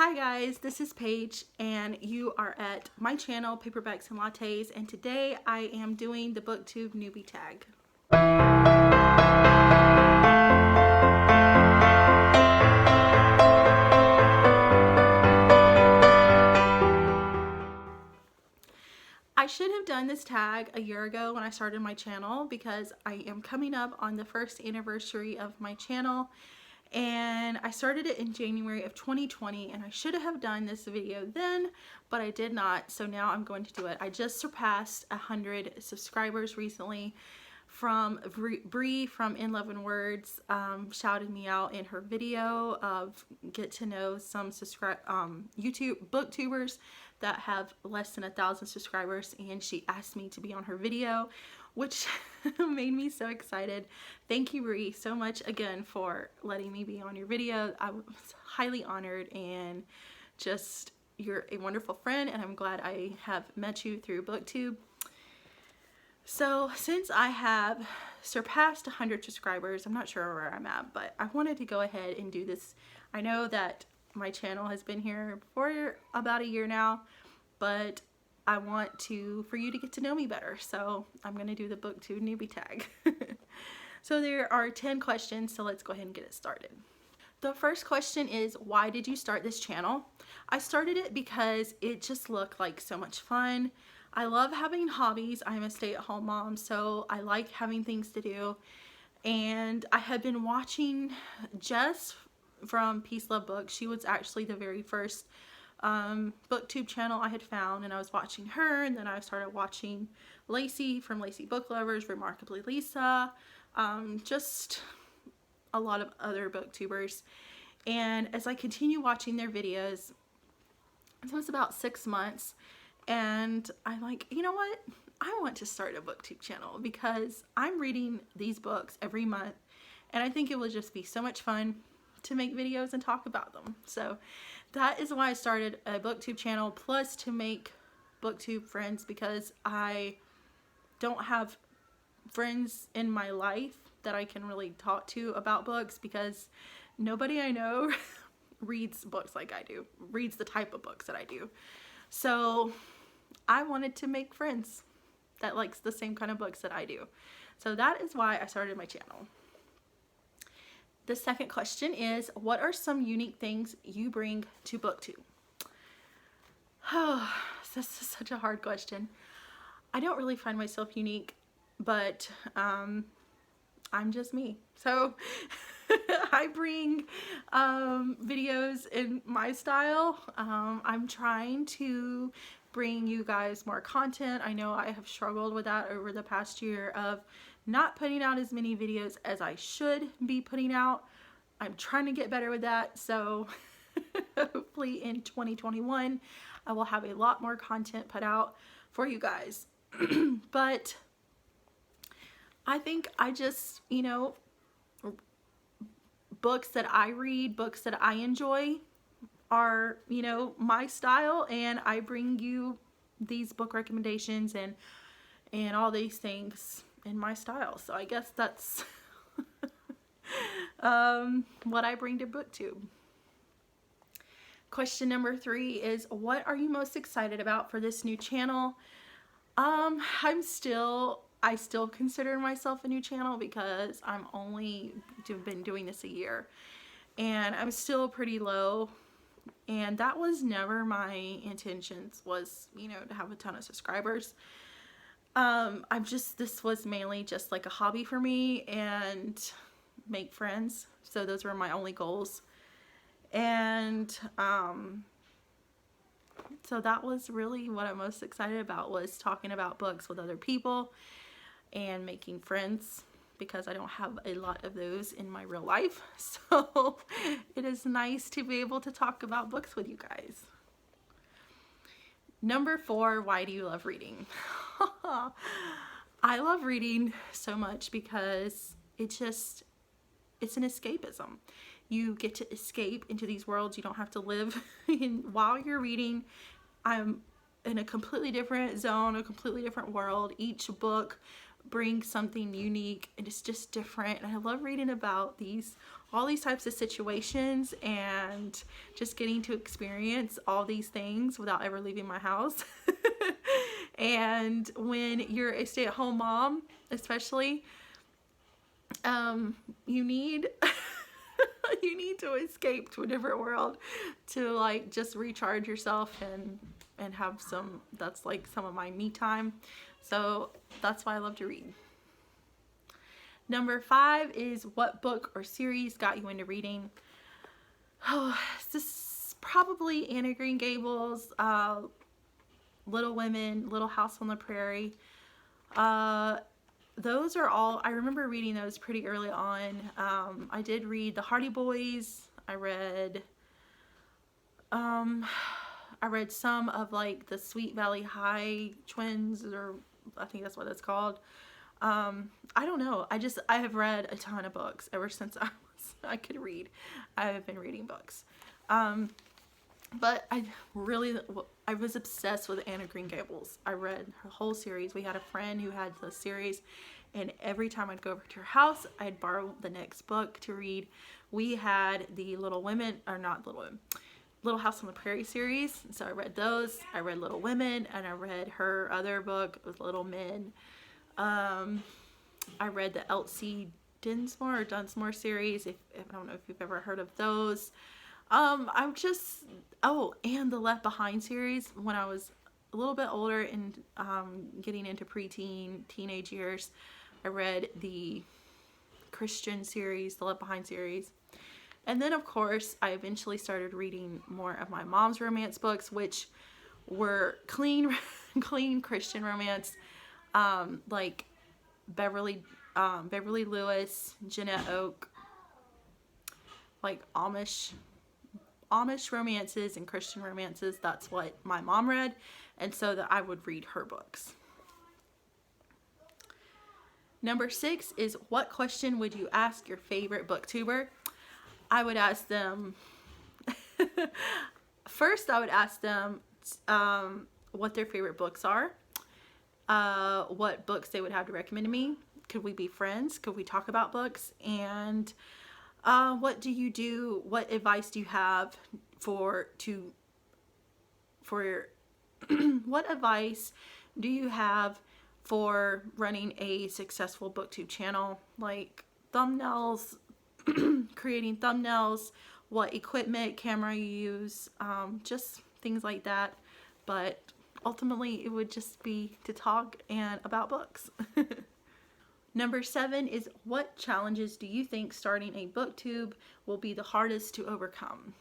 Hi guys, this is Paige and you are at my channel Paperbacks and Lattes, and today I am doing the Booktube Newbie tag. I should have done this tag a year ago when I started my channel because I am coming up on the first anniversary of my channel. And I started it in January of 2020, and I should have done this video then, but I did not, so now I'm going to do it. I just surpassed 100 subscribers recently. From Bree from In Love and Words shouted me out in her video of get to know some YouTube booktubers that have less than 1,000 subscribers, and she asked me to be on her video, which made me so excited. Thank you, Bree, so much again for letting me be on your video. I was highly honored, and just you're a wonderful friend, and I'm glad I have met you through Booktube. So since I have surpassed 100 subscribers, I'm not sure where I'm at, but I wanted to go ahead and do this. I know that my channel has been here for about a year now, but I want for you to get to know me better. So I'm going to do the Booktube Newbie tag. So there are 10 questions, so let's go ahead and get it started. The first question is, why did you start this channel? I started it because it just looked like so much fun. I love having hobbies. I'm a stay-at-home mom, so I like having things to do. And I had been watching Jess from Peace Love Books. She was actually the very first booktube channel I had found, and I was watching her, and then I started watching Lacey from Lacey Book Lovers, Remarkably Lisa, just a lot of other booktubers. And as I continue watching their videos, it was about 6 months, and I'm like, you know what? I want to start a booktube channel because I'm reading these books every month, and I think it will just be so much fun to make videos and talk about them. So that is why I started a booktube channel, plus to make booktube friends, because I don't have friends in my life that I can really talk to about books, because nobody I know reads books like I do, reads the type of books that I do. So I wanted to make friends that likes the same kind of books that I do. So that is why I started my channel. The second question is, what are some unique things you bring to Booktube? Oh, this is such a hard question. I don't really find myself unique, but I'm just me. So I bring videos in my style. I'm trying to bring you guys more content. I know I have struggled with that over the past year of not putting out as many videos as I should be putting out. I'm trying to get better with that, so hopefully in 2021 I will have a lot more content put out for you guys. But I think I just, you know, books that I read, books that I enjoy are, you know, my style, and I bring you these book recommendations and all these things in my style. So I guess that's what I bring to Booktube. Question number 3 is, what are you most excited about for this new channel? I still consider myself a new channel because I'm only been doing this a year, and I'm still pretty low. And that was never my intentions, was, you know, to have a ton of subscribers. This was mainly just like a hobby for me and make friends. So those were my only goals. And so that was really what I'm most excited about, was talking about books with other people and making friends, because I don't have a lot of those in my real life. So it is nice to be able to talk about books with you guys. Number 4, why do you love reading? I love reading so much because it's an escapism. You get to escape into these worlds you don't have to live in while you're reading. I'm in a completely different zone, a completely different world. Each book brings something unique, and it's just different. And I love reading about these all these types of situations and just getting to experience all these things without ever leaving my house. And when you're a stay-at-home mom, especially, you need you need to escape to a different world to like just recharge yourself and have some, that's like some of my me time. So that's why I love to read. Number 5 is what book or series got you into reading? Oh, this is probably Anne of Green Gables, Little Women, Little House on the Prairie. Those are all, I remember reading those pretty early on. I did read The Hardy Boys. I read some of like the Sweet Valley High twins, or I think that's what it's called. I don't know. I have read a ton of books ever since I could read. I have been reading books. But I was obsessed with Anne of Green Gables. I read her whole series. We had a friend who had the series, and every time I'd go over to her house, I'd borrow the next book to read. We had the Little House on the Prairie series, so I read those. I read Little Women, and I read her other book, Little Men. I read the Elsie Dunsmore series. I don't know if you've ever heard of those. And the Left Behind series. When I was a little bit older and getting into preteen, teenage years, I read the Christian series, the Left Behind series. And then, of course, I eventually started reading more of my mom's romance books, which were clean Christian romance, like Beverly Lewis, Jeanette Oak, like Amish romances and Christian romances. That's what my mom read, and so that I would read her books. Number 6 is what question would you ask your favorite booktuber? I would ask them first I would ask them what their favorite books are, what books they would have to recommend to me. Could we be friends? Could we talk about books? And what do you do? What advice do you have what advice do you have for running a successful booktube channel? Like thumbnails, creating thumbnails, what equipment, camera you use, just things like that. But ultimately, it would just be to talk and about books. Number 7 is what challenges do you think starting a booktube will be the hardest to overcome?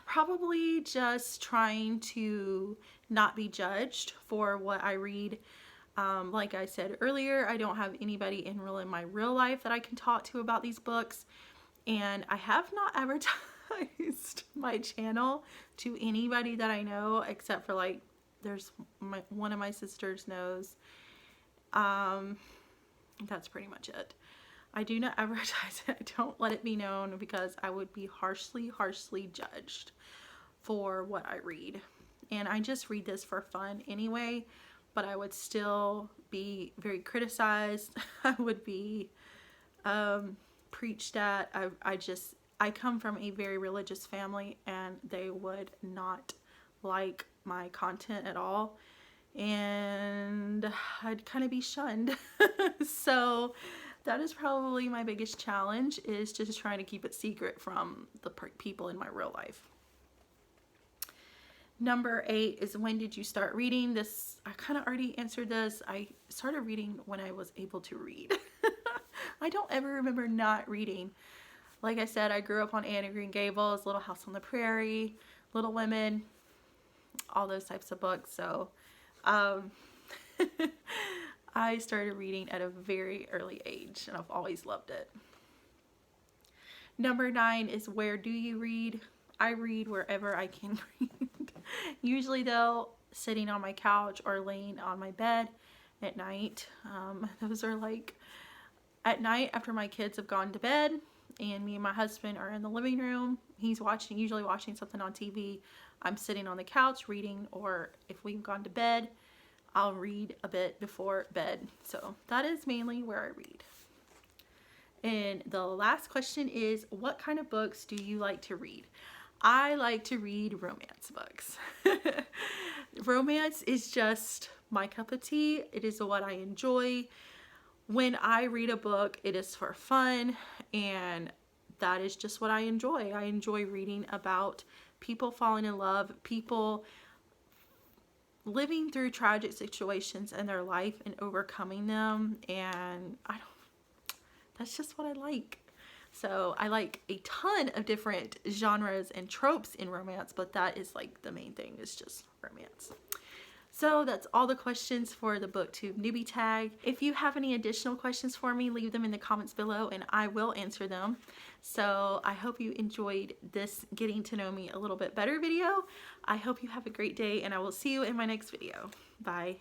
Probably just trying to not be judged for what I read. Like I said earlier, I don't have anybody in my real life that I can talk to about these books, and I have not advertised my channel to anybody that I know, except for like there's one of my sisters knows. That's pretty much it. I do not advertise it. I don't let it be known because I would be harshly judged for what I read. And I just read this for fun anyway, but I would still be very criticized. I would be preached at. I come from a very religious family, and they would not like my content at all, and I'd kind of be shunned. So that is probably my biggest challenge, is just trying to keep it secret from the people in my real life. Number 8 is when did you start reading? This, I kind of already answered this. I started reading when I was able to read. I don't ever remember not reading. Like I said, I grew up on Anne of Green Gables, Little House on the Prairie, Little Women, all those types of books. So I started reading at a very early age, and I've always loved it. Number 9 is where do you read? I read wherever I can read. Usually though, sitting on my couch or laying on my bed at night. Those are like at night after my kids have gone to bed and me and my husband are in the living room. He's usually watching something on TV. I'm sitting on the couch reading, or if we've gone to bed, I'll read a bit before bed. So that is mainly where I read. And the last question is, what kind of books do you like to read? I like to read romance books. Romance is just my cup of tea. It is what I enjoy. When I read a book, it is for fun, and that is just what I enjoy. I enjoy reading about people falling in love, people living through tragic situations in their life and overcoming them, and that's just what I like. So I like a ton of different genres and tropes in romance, but that is like the main thing, is just romance. So that's all the questions for the Booktube Newbie tag. If you have any additional questions for me, leave them in the comments below and I will answer them. So I hope you enjoyed this getting to know me a little bit better video. I hope you have a great day and I will see you in my next video. Bye.